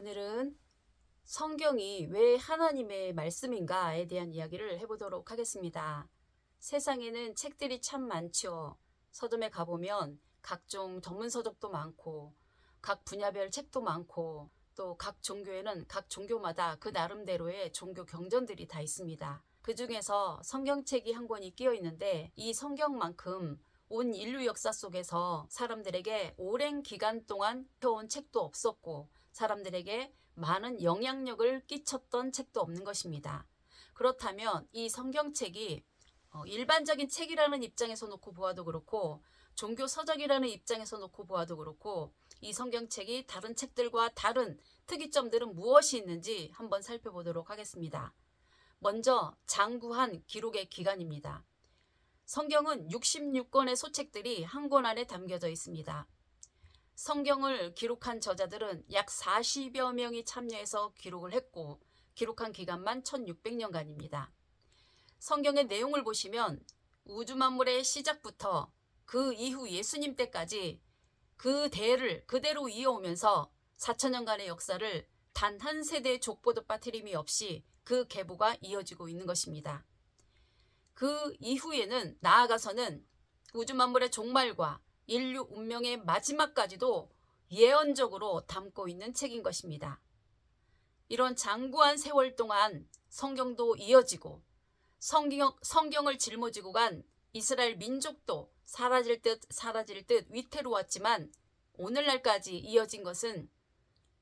오늘은 성경이 왜 하나님의 말씀인가에 대한 이야기를 해보도록 하겠습니다. 세상에는 책들이 참 많죠. 서점에 가보면 각종 전문 서적도 많고 각 분야별 책도 많고 또 각 종교에는 각 종교마다 그 나름대로의 종교 경전들이 다 있습니다. 그 중에서 성경책이 한 권이 끼어 있는데 이 성경만큼 온 인류 역사 속에서 사람들에게 오랜 기간 동안 펴온 책도 없었고 사람들에게 많은 영향력을 끼쳤던 책도 없는 것입니다. 그렇다면 이 성경책이 일반적인 책이라는 입장에서 놓고 보아도 그렇고 종교 서적이라는 입장에서 놓고 보아도 그렇고 이 성경책이 다른 책들과 다른 특이점들은 무엇이 있는지 한번 살펴보도록 하겠습니다. 먼저 장구한 기록의 기간입니다. 성경은 66권의 소책들이 한 권 안에 담겨져 있습니다. 성경을 기록한 저자들은 약 40여 명이 참여해서 기록을 했고 기록한 기간만 1600년간입니다. 성경의 내용을 보시면 우주 만물의 시작부터 그 이후 예수님 때까지 그 대를 그대로 이어오면서 4000년간의 역사를 단 한 세대의 족보도 빠트림이 없이 그 계보가 이어지고 있는 것입니다. 그 이후에는 나아가서는 우주 만물의 종말과 인류 운명의 마지막까지도 예언적으로 담고 있는 책인 것입니다. 이런 장구한 세월 동안 성경도 이어지고 성경을 짊어지고 간 이스라엘 민족도 사라질 듯 위태로웠지만 오늘날까지 이어진 것은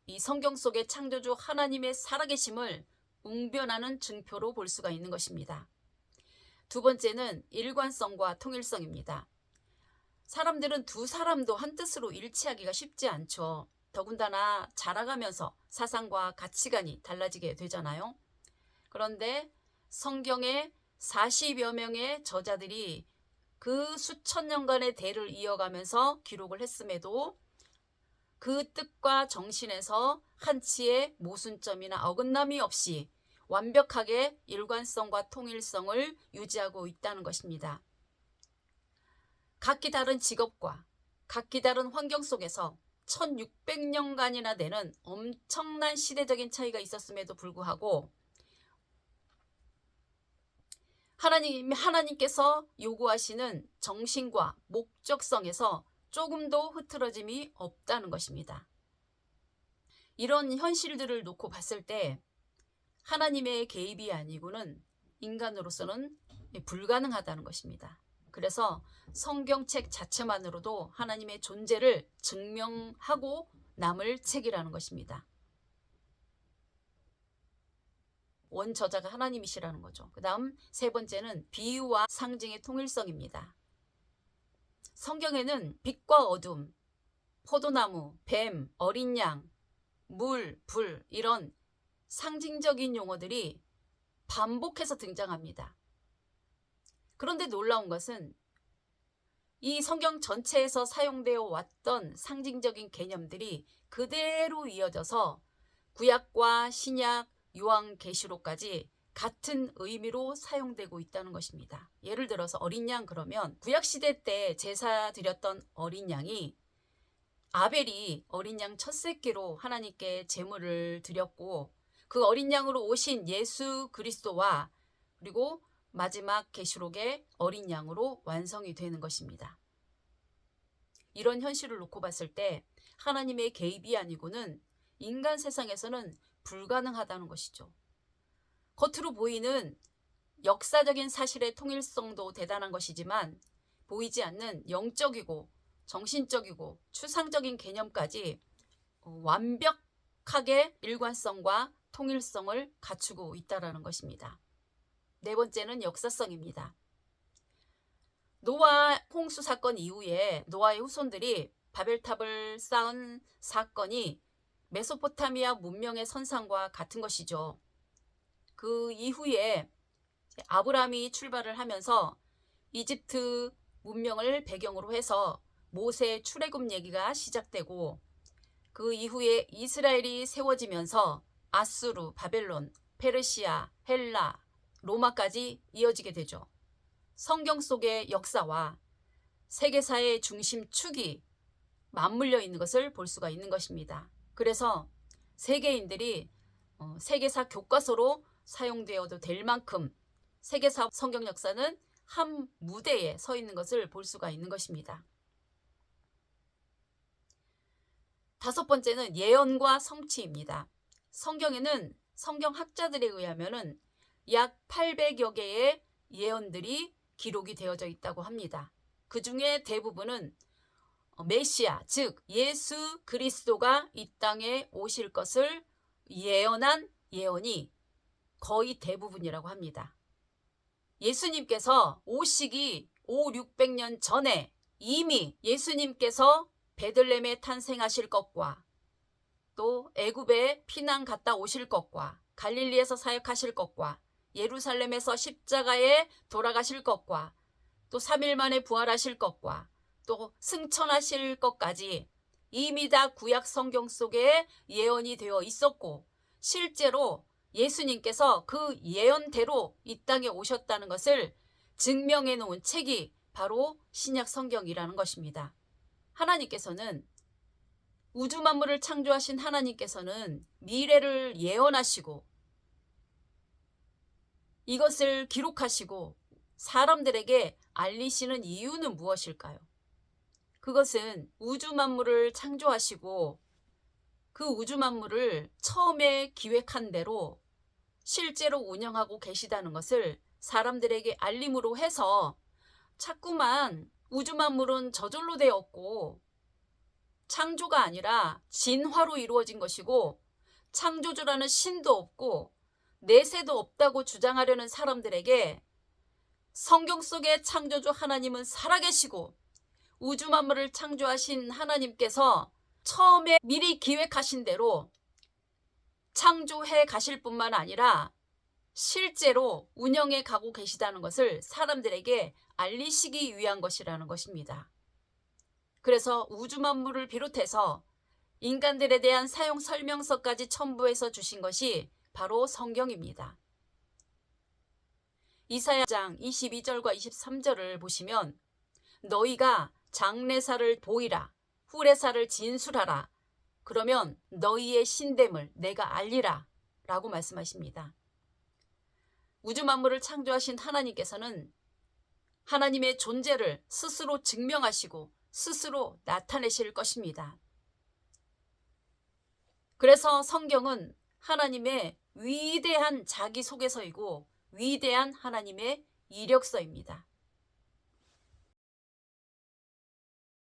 이 성경 속의 창조주 하나님의 살아계심을 웅변하는 증표로 볼 수가 있는 것입니다. 두 번째는 일관성과 통일성입니다. 사람들은 두 사람도 한 뜻으로 일치하기가 쉽지 않죠. 더군다나 자라가면서 사상과 가치관이 달라지게 되잖아요. 그런데 성경의 40여 명의 저자들이 그 수천 년간의 대를 이어가면서 기록을 했음에도 그 뜻과 정신에서 한치의 모순점이나 어긋남이 없이 완벽하게 일관성과 통일성을 유지하고 있다는 것입니다. 각기 다른 직업과 각기 다른 환경 속에서 1600년간이나 되는 엄청난 시대적인 차이가 있었음에도 불구하고 하나님께서 요구하시는 정신과 목적성에서 조금도 흐트러짐이 없다는 것입니다. 이런 현실들을 놓고 봤을 때 하나님의 개입이 아니고는 인간으로서는 불가능하다는 것입니다. 그래서 성경책 자체만으로도 하나님의 존재를 증명하고 남을 책이라는 것입니다. 원저자가 하나님이시라는 거죠. 그 다음 세 번째는 비유와 상징의 통일성입니다. 성경에는 빛과 어둠, 포도나무, 뱀, 어린 양, 물, 불 이런 상징적인 용어들이 반복해서 등장합니다. 그런데 놀라운 것은 이 성경 전체에서 사용되어 왔던 상징적인 개념들이 그대로 이어져서 구약과 신약, 요한계시록까지 같은 의미로 사용되고 있다는 것입니다. 예를 들어서 어린 양 그러면 구약시대 때 제사 드렸던 어린 양이 아벨이 어린 양 첫 새끼로 하나님께 제물을 드렸고 그 어린 양으로 오신 예수 그리스도와 그리고 마지막 계시록의 어린 양으로 완성이 되는 것입니다. 이런 현실을 놓고 봤을 때 하나님의 개입이 아니고는 인간 세상에서는 불가능하다는 것이죠. 겉으로 보이는 역사적인 사실의 통일성도 대단한 것이지만 보이지 않는 영적이고 정신적이고 추상적인 개념까지 완벽하게 일관성과 통일성을 갖추고 있다는 것입니다. 네 번째는 역사성입니다. 노아 홍수 사건 이후에 노아의 후손들이 바벨탑을 쌓은 사건이 메소포타미아 문명의 선상과 같은 것이죠. 그 이후에 아브라함이 출발을 하면서 이집트 문명을 배경으로 해서 모세 출애굽 얘기가 시작되고 그 이후에 이스라엘이 세워지면서 아수르, 바벨론, 페르시아, 헬라, 로마까지 이어지게 되죠. 성경 속의 역사와 세계사의 중심축이 맞물려 있는 것을 볼 수가 있는 것입니다. 그래서 세계인들이 세계사 교과서로 사용되어도 될 만큼 세계사 성경 역사는 한 무대에 서 있는 것을 볼 수가 있는 것입니다. 다섯 번째는 예언과 성취입니다. 성경에는 성경학자들에 의하면 약 800여 개의 예언들이 기록이 되어져 있다고 합니다. 그 중에 대부분은 메시아, 즉 예수 그리스도가 이 땅에 오실 것을 예언한 예언이 거의 대부분이라고 합니다. 예수님께서 오시기 500~600년 전에 이미 예수님께서 베들레헴에 탄생하실 것과 또 애굽에 피난 갔다 오실 것과 갈릴리에서 사역하실 것과 예루살렘에서 십자가에 돌아가실 것과 또 3일 만에 부활하실 것과 또 승천하실 것까지 이미 다 구약 성경 속에 예언이 되어 있었고 실제로 예수님께서 그 예언대로 이 땅에 오셨다는 것을 증명해 놓은 책이 바로 신약 성경이라는 것입니다. 하나님께서는 우주 만물을 창조하신 하나님께서는 미래를 예언하시고 이것을 기록하시고 사람들에게 알리시는 이유는 무엇일까요? 그것은 우주 만물을 창조하시고 그 우주 만물을 처음에 기획한 대로 실제로 운영하고 계시다는 것을 사람들에게 알림으로 해서 자꾸만 우주 만물은 저절로 되었고 창조가 아니라 진화로 이루어진 것이고 창조주라는 신도 없고 내세도 없다고 주장하려는 사람들에게 성경 속의 창조주 하나님은 살아계시고 우주 만물을 창조하신 하나님께서 처음에 미리 기획하신 대로 창조해 가실 뿐만 아니라 실제로 운영해 가고 계시다는 것을 사람들에게 알리시기 위한 것이라는 것입니다. 그래서 우주 만물을 비롯해서 인간들에 대한 사용 설명서까지 첨부해서 주신 것이 바로 성경입니다. 이사야장 22절과 23절을 보시면 너희가 장래사를 보이라 후래사를 진술하라 그러면 너희의 신됨을 내가 알리라 라고 말씀하십니다. 우주 만물을 창조하신 하나님께서는 하나님의 존재를 스스로 증명하시고 스스로 나타내실 것입니다. 그래서 성경은 하나님의 위대한 자기소개서이고 위대한 하나님의 이력서입니다.